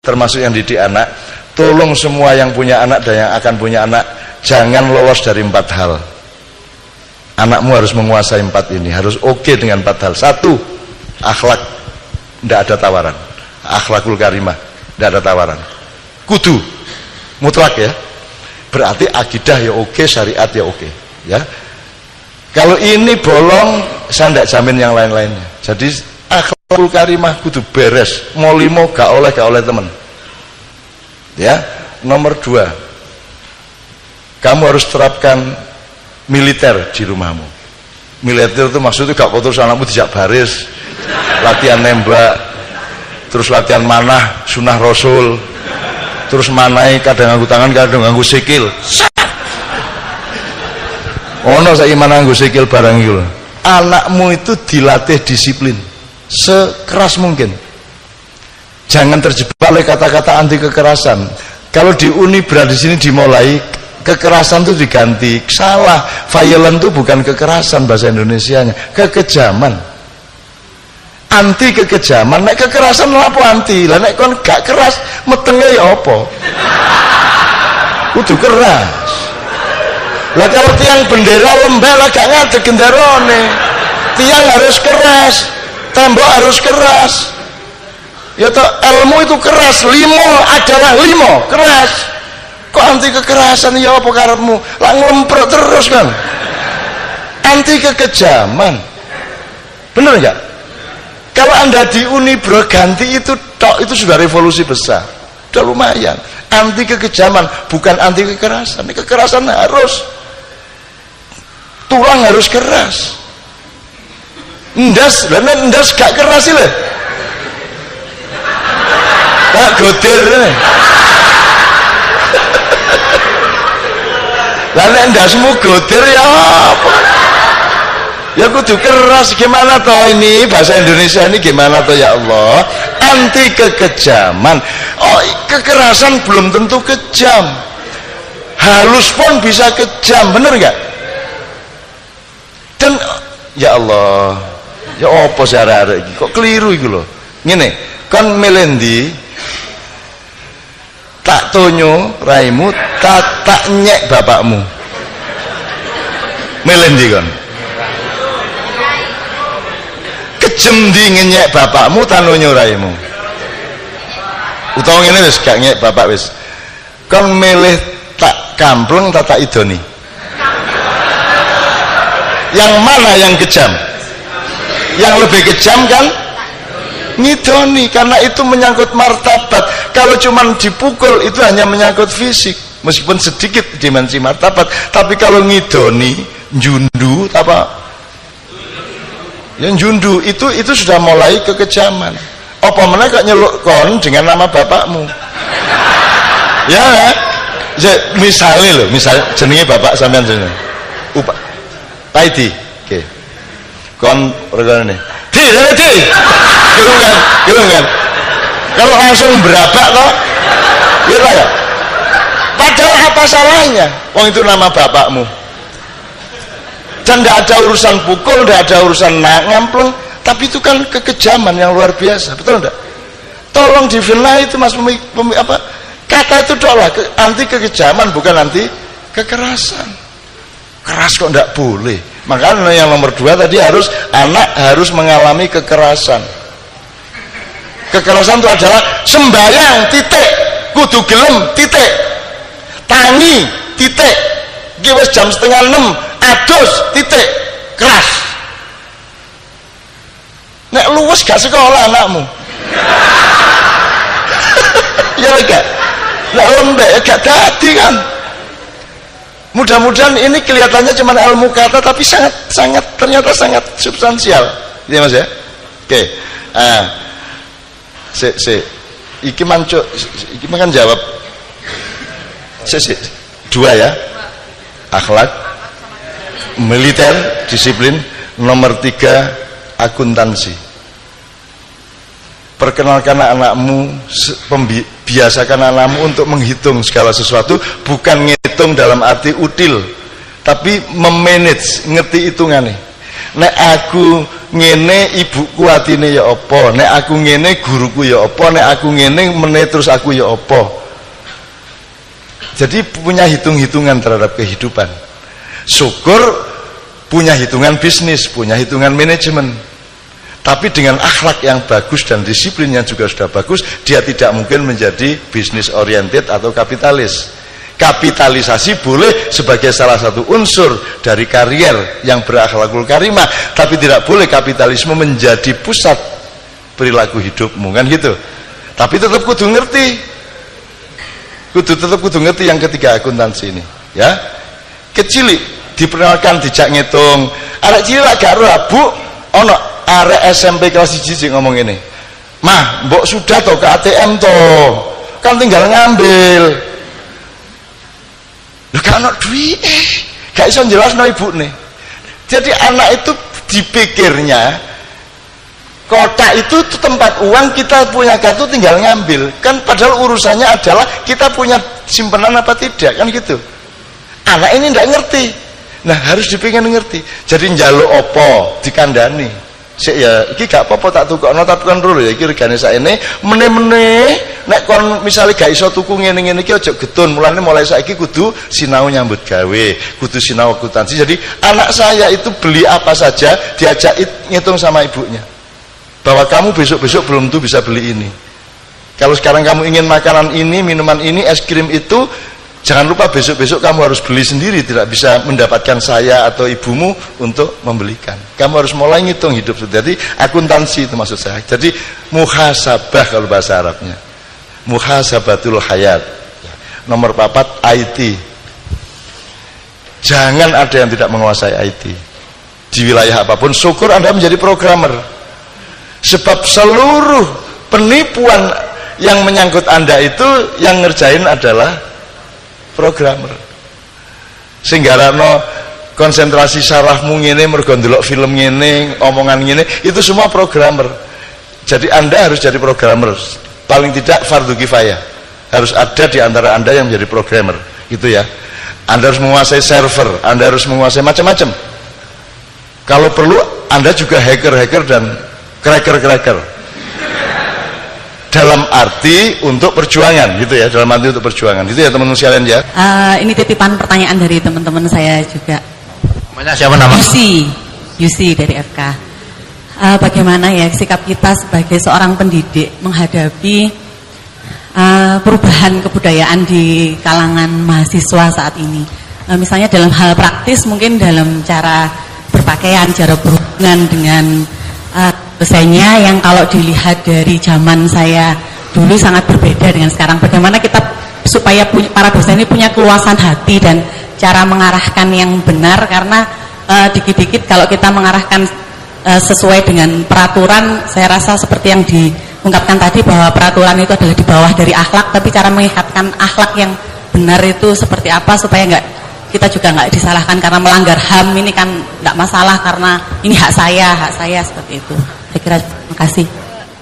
termasuk yang didik anak, tolong semua yang punya anak dan yang akan punya anak, jangan lolos dari 4 hal. Anakmu harus menguasai 4 ini, harus oke dengan 4 hal. 1, akhlak, tidak ada tawaran. Akhlakul karimah, tidak ada tawaran. Kudu, mutlak ya. Berarti akidah ya oke, syariat ya oke. Ya. Kalau ini bolong, saya tidak jamin yang lain-lainnya. Jadi akhlakul karimah kudu beres. Mau limo gak oleh teman. Ya. Nomor 2, kamu harus terapkan militer di rumahmu. Militer itu maksudnya gak kotor anakmu dijak baris, latihan nembak, terus latihan manah sunnah rasul, terus manai kadang nganggo tangan kadang nganggo sikil. Ono saiki manah nganggo sikil barang iki lho. Anakmu itu dilatih disiplin sekeras mungkin. Jangan terjebak oleh kata-kata anti kekerasan. Kalau di Unibra di sini dimulai kekerasan itu diganti. Salah. Violent itu bukan kekerasan bahasa Indonesianya, kekejaman. Anti kekejaman. Nek kekerasan apa anti? Lah nek kon gak keras metenge ya apa? Kudu keras. Lah kalau tiang bendera lembah lah gak ngadeg genderone. Tiang harus keras, tembok harus keras. Ya toh ilmu itu keras, limo adalah limo, keras. Kok anti kekerasan ya apa karepmu? Lah nglempret terus kan. Anti kekejaman. Bener enggak? Kalau Anda di Unibro ganti itu tok, itu sudah revolusi besar. Sudah lumayan. Anti kekejaman, bukan anti kekerasan. Kekerasan harus, tulang harus keras. Ndas, lah ndas gak keras sih lho. Tak godir nih. Lah nek ndasmu godir ya apa? Ya kudu keras. Gimana toh ini bahasa Indonesia ini gimana toh ya Allah? Anti kekejaman. Oh, kekerasan belum tentu kejam. Halus pun bisa kejam, bener nggak? Dan ya Allah, ya apa sih arek-arek iki kok keliru iku lho. Ngene, kon melendi tak tonyo raimu, tak nyek bapakmu. Melendi kon. Kejem di ngenyek bapakmu tak nonyo raimu. Utawa ngene wis gak nyek bapak wis. Kon milih tak kampleng tak idoni. Yang mana yang kejam? Yang lebih kejam kan ngidoni, karena itu menyangkut martabat. Kalau cuman dipukul itu hanya menyangkut fisik, meskipun sedikit dimensi martabat. Tapi kalau ngidoni, jundu apa? Yang jundu itu sudah mulai kekejaman. Apa mana kok nyeluk kon dengan nama bapakmu? Ya, misalnya loh, jenenge bapak sampean jenenge. Paidi, oke. Kon regane. Di, gitu kan. Kalau langsung berabak toh, gitu ya. Padahal apa salahnya? Wong itu nama bapakmu. Dan tidak ada urusan pukul, tidak ada urusan ngamplung, tapi itu kan kekejaman yang luar biasa, betul enggak? Tolong difillah itu mas apa? Kata itu adalah anti kekejaman, bukan anti kekerasan. Keras kok tidak boleh. Makanya yang nomor 2 tadi anak harus mengalami kekerasan. Kekerasan itu adalah sembahyang titik, kudu gelem titik, tangi titik, iki wis jam 5:30 adus titik, keras. Nek luwes gak sekolah anakmu. Ya enggak. Nek lembek gak dadi kan. Mudah-mudahan ini kelihatannya cuma ilmu kata, tapi ternyata sangat substansial. Iya Mas ya? Oke. Iki manco, iki makan jawab. 2 ya. Akhlak, militer, disiplin. Nomor 3, akuntansi. Perkenalkan anakmu, biasakan anakmu untuk menghitung segala sesuatu, bukan ngitung dalam arti util, tapi memanage, ngerti hitungannya. nek aku ngene ibuku atine ya apa, nek aku ngene guruku ya apa, nek aku ngene meneh terus aku ya apa. Jadi punya hitung-hitungan terhadap kehidupan. Syukur punya hitungan bisnis, punya hitungan manajemen. Tapi dengan akhlak yang bagus dan disiplin yang juga sudah bagus, dia tidak mungkin menjadi bisnis oriented atau kapitalis. Kapitalisasi boleh sebagai salah satu unsur dari karier yang berakhlakul karimah, tapi tidak boleh kapitalisme menjadi pusat perilaku hidupmu, kan gitu. Tapi tetap kudu ngerti, tetap kudu ngerti yang ketiga akuntansi ini, ya. Kecil diperkenalkan dijak ngitung, arek cilik lak gak ro Bu, ono arek SMP kelas 1 ngomong ini, "Mah, mbok sudah to ke ATM to, kan tinggal ngambil." Lho gak ono duit, gak iso jelasno ibune. Jadi anak itu dipikirnya kotak itu tempat uang, kita punya kartu tinggal ngambil. Kan padahal urusannya adalah kita punya simpanan apa tidak, kan gitu. Anak ini ndak ngerti. Nah, harus dipikir ngerti. Jadi njaluk opo dikandani. Sik ya, iki gak apa-apa tak tukokno tapi kan dulu ya iki regane sakene meneh-meneh nek kon misale gak iso tuku ngene-ngene iki aja getun. Mulai saiki kudu sinau nyambut gawe, kudu sinau akuntansi. Jadi anak saya itu beli apa saja diajak ngitung sama ibunya. Bahwa kamu besok-besok belum tuh bisa beli ini. Kalau sekarang kamu ingin makanan ini, minuman ini, es krim itu, jangan lupa besok-besok kamu harus beli sendiri, tidak bisa mendapatkan saya atau ibumu untuk membelikan. Kamu harus mulai ngitung hidup. Jadi akuntansi itu maksud saya. Jadi muhasabah kalau bahasa Arabnya. Muhasabatul hayat. Nomor 4 IT. Jangan ada yang tidak menguasai IT. Di wilayah apapun, syukur Anda menjadi programmer. Sebab seluruh penipuan yang menyangkut Anda itu yang ngerjain adalah programmer. Sehingga rano konsentrasi sarafmu ngene mergo ndelok film ngene, omongan ngene, itu semua programmer. Jadi Anda harus jadi programmer. Paling tidak fardu kifayah. Harus ada di antara Anda yang menjadi programmer, gitu ya. Anda harus menguasai server, Anda harus menguasai macam-macam. Kalau perlu Anda juga hacker-hacker dan cracker-cracker. Dalam arti untuk perjuangan, gitu ya, dalam arti untuk perjuangan, gitu ya teman-teman sekalian ya. Ini titipan pertanyaan dari teman-teman saya juga. Namanya siapa nama? Yusi dari FK. Bagaimana ya sikap kita sebagai seorang pendidik menghadapi perubahan kebudayaan di kalangan mahasiswa saat ini? Misalnya dalam hal praktis, mungkin dalam cara berpakaian, cara berhubungan dengan dosennya yang kalau dilihat dari zaman saya dulu sangat berbeda dengan sekarang. Bagaimana kita supaya para dosen ini punya keluasan hati dan cara mengarahkan yang benar, karena dikit-dikit kalau kita mengarahkan sesuai dengan peraturan, saya rasa seperti yang diungkapkan tadi bahwa peraturan itu adalah di bawah dari akhlak, tapi cara mengikatkan akhlak yang benar itu seperti apa supaya kita juga nggak disalahkan karena melanggar HAM ini kan nggak masalah karena ini hak saya seperti itu. Saya kira, terima kasih.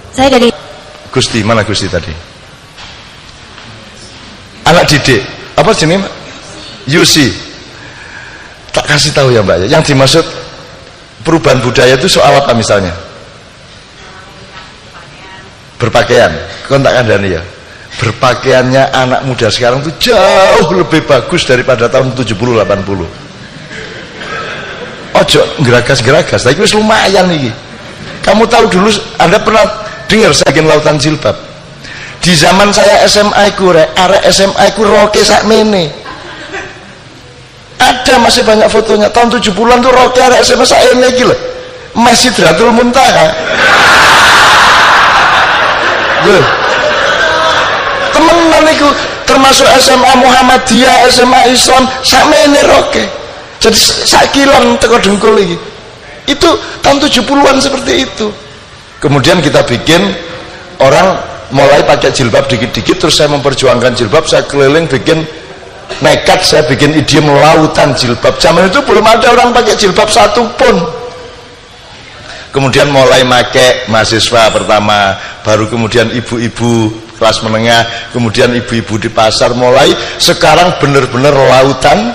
Saya dari Gusti, mana Gusti tadi? Anak didik, apa jenis? Yusi. Tak kasih tahu ya Mbak. Yang dimaksud perubahan budaya itu soal apa misalnya? Berpakaian. Kon tak kandani ya. Berpakaiannya anak muda sekarang itu jauh lebih bagus daripada tahun 70-80. Ojo geragas-geragas, tapi wis lumayan nih. Kamu tahu dulu, Anda pernah dengar saking lautan jilbab? Di zaman saya SMA ku arek SMA ku roke sakmene. Ada masih banyak fotonya. Tahun 70-an tuh roke arek SMA sakmene iki lho. Sidratul Muntaha. Loh. Temenan iku termasuk SMA Muhammadiyah, SMA Islam sakmene roke. Jadi sakilan teko dengkul iki. Itu tahun 70-an seperti itu. Kemudian kita bikin orang mulai pakai jilbab dikit-dikit, terus saya memperjuangkan jilbab, saya keliling bikin nekat, saya bikin idiom lautan jilbab. Zaman itu belum ada orang pakai jilbab satu pun. Kemudian mulai pakai mahasiswa pertama, baru kemudian ibu-ibu kelas menengah, kemudian ibu-ibu di pasar, mulai sekarang benar-benar lautan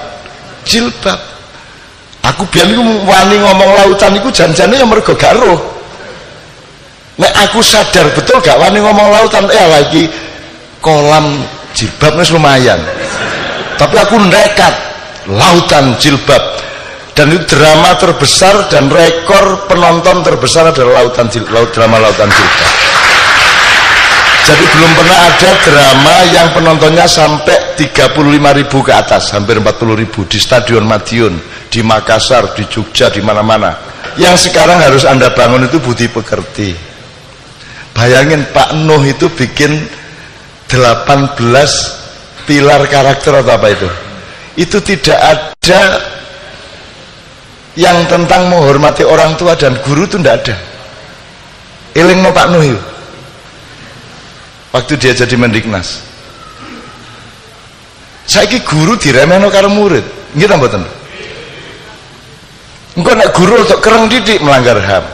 jilbab. Aku biyen iku wani ngomong lautan iku jan-jane yang mergo gak roh. Nek aku sadar betul gak wani ngomong lautan, lagi kolam jilbab wis lumayan. Tapi aku nekat lautan jilbab, dan itu drama terbesar dan rekor penonton terbesar adalah drama lautan jilbab. Jadi belum pernah ada drama yang penontonnya sampai 35.000 ke atas, hampir 40.000 di Stadion Madiun, di Makassar, di Jogja, di mana-mana. Yang sekarang harus Anda bangun itu budi pekerti. Bayangin Pak Nuh itu bikin 18 pilar karakter atau apa itu. Itu tidak ada yang tentang menghormati orang tua dan guru, itu tidak ada. Elingno Pak Nuh itu waktu dia jadi Mendiknas. Saiki guru diremehno karo murid, nggih ta mboten? Engko nek guru untuk kereng didik melanggar HAM.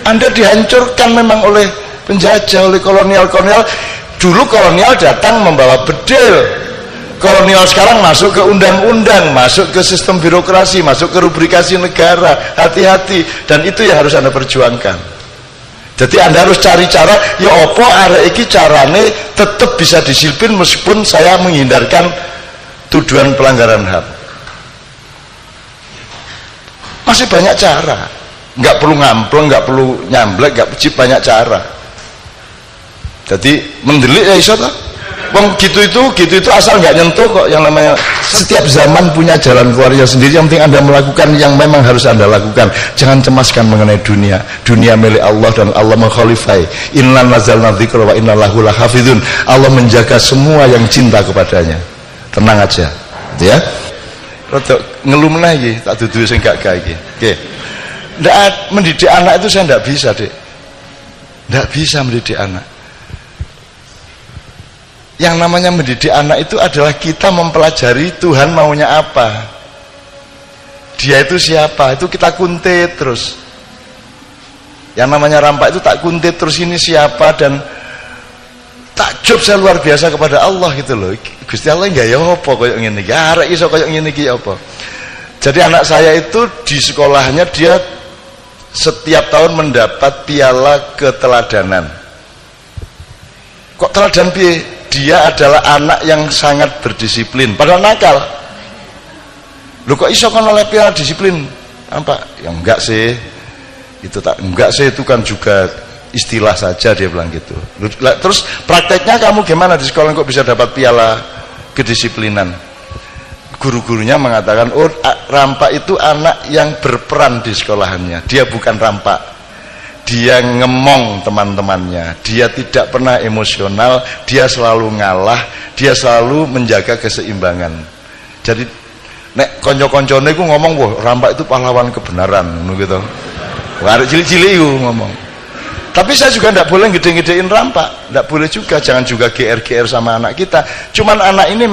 Anda dihancurkan memang oleh penjajah, oleh kolonial-kolonial. Dulu kolonial datang membawa bedil. Kolonial sekarang masuk ke undang-undang, masuk ke sistem birokrasi, masuk ke rubrikasi negara. Hati-hati, dan itu yang harus Anda perjuangkan. Jadi Anda harus cari cara, ya opo arek iki carane tetap bisa disiplin meskipun saya menghindarkan tuduhan pelanggaran HAM. Masih banyak cara, nggak perlu ngampleng, nggak perlu nyamblek, nggak banyak cara. Jadi mendelik ya iso toh. Wong gitu itu asal nggak nyentuh kok. Yang namanya setiap zaman punya jalan keluarnya sendiri. Yang penting Anda melakukan yang memang harus Anda lakukan. Jangan cemaskan mengenai dunia. Dunia milik Allah dan Allah mengkhalifai. Inna nazalna dzikra wa inna lahu lahafizun. Allah menjaga semua yang cinta kepadanya. Tenang aja, ya. Rodok ngeluh meneh tak dudu sing gak gawe iki. Nggih. Ndak mendidik anak itu saya ndak bisa, Dik. Ndak bisa mendidik anak. Yang namanya mendidik anak itu adalah kita mempelajari Tuhan maunya apa, dia itu siapa, itu kita kuntit terus. Yang namanya rampak itu tak kuntit terus, ini siapa, dan takjub saya luar biasa kepada Allah gitu loh. Gusti Allah enggak ya apa koyo ngene iki, arek iso koyo ngene iki apa. Jadi anak saya itu di sekolahnya dia setiap tahun mendapat piala keteladanan. Kok teladan piye? Dia adalah anak yang sangat berdisiplin, padahal nakal. Lu kok iso kan oleh piala disiplin? Apa? Ya enggak sih. Itu tak enggak sih, itu kan juga istilah saja, dia bilang gitu. Terus prakteknya kamu gimana di sekolah kok bisa dapat piala kedisiplinan? Guru-gurunya mengatakan, oh rampak itu anak yang berperan di sekolahannya. Dia bukan rampak. Dia ngemong teman-temannya, dia tidak pernah emosional, dia selalu ngalah, dia selalu menjaga keseimbangan. Jadi nek konco-koncone ku ngomong, wah rampak itu pahlawan kebenaran gitu. Arek cilik-cilik itu ngomong. Tapi saya juga tidak boleh gede-gedein rampak, tidak boleh juga, jangan juga GR-GR sama anak kita. Cuman anak ini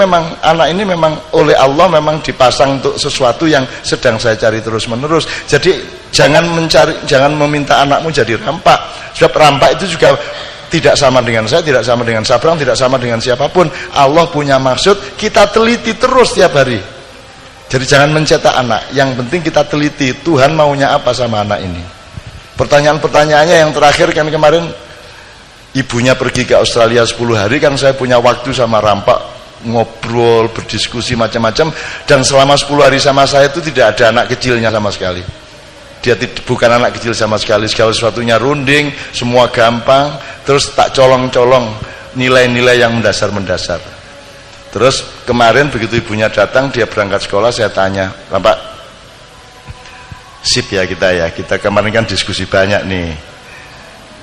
memang oleh Allah memang dipasang untuk sesuatu yang sedang saya cari terus-menerus. Jadi jangan meminta anakmu jadi rampak. Sebab rampak itu juga tidak sama dengan saya, tidak sama dengan Sabrang, tidak sama dengan siapapun. Allah punya maksud, kita teliti terus tiap hari. Jadi jangan mencetak anak, yang penting kita teliti Tuhan maunya apa sama anak ini. Pertanyaan-pertanyaannya yang terakhir kan kemarin ibunya pergi ke Australia 10 hari, kan saya punya waktu sama rampak ngobrol, berdiskusi macam-macam, dan selama 10 hari sama saya itu tidak ada anak kecilnya sama sekali. Dia bukan anak kecil sama sekali, segala sesuatunya runding, semua gampang, terus tak colong-colong nilai-nilai yang mendasar-mendasar. Terus kemarin begitu ibunya datang, dia berangkat sekolah, saya tanya, Rampak, sip ya kita kemarin kan diskusi banyak nih,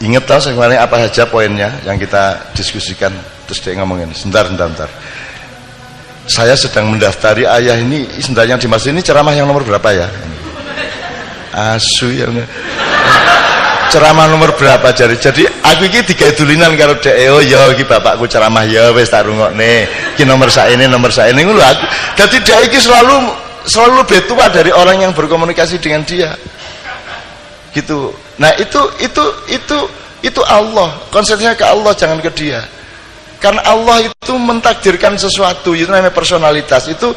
inget tau kemarin apa saja poinnya yang kita diskusikan? Terus dia ngomongin, sebentar, saya sedang mendaftar ayah ini, sebenarnya yang dimaksud ini ceramah yang nomor berapa ya? Asu ya, ceramah nomor berapa? Jadi aku ini digadulinan karo dhek, oh ya iki bapakku ceramah ya wis tak rungokne, iki nomor saene ngono lho aku. Dadi dhek iki selalu lebih tua dari orang yang berkomunikasi dengan dia gitu. Nah itu Allah, konsepnya ke Allah, jangan ke dia. Karena Allah itu mentakdirkan sesuatu, itu namanya personalitas, itu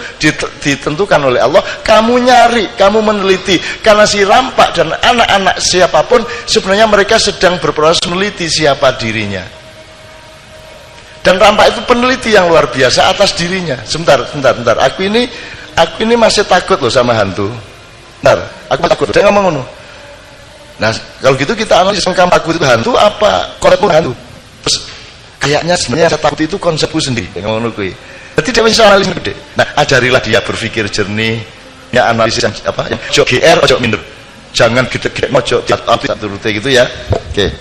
ditentukan oleh Allah. Kamu nyari, kamu meneliti, karena si rampak dan anak-anak siapapun sebenarnya mereka sedang berproses meneliti siapa dirinya. Dan rampak itu peneliti yang luar biasa atas dirinya. Sebentar. Aku ini masih takut loh sama hantu. Bentar, aku takut. Saya ngomong ngono. Nah, kalau gitu kita analisis, kamu takut itu hantu apa konsepmu hantu? Terus kayaknya sebenarnya saya takut itu konsepku sendiri. Ngomong ngono kuwi. Jadi dia bisa analisis gede. Nah, ajarilah dia berpikir jernih, ya analisis yang apa? Yang ojo GR, ojo minder. Jangan gede-gede ojo tak turute gitu ya. Oke.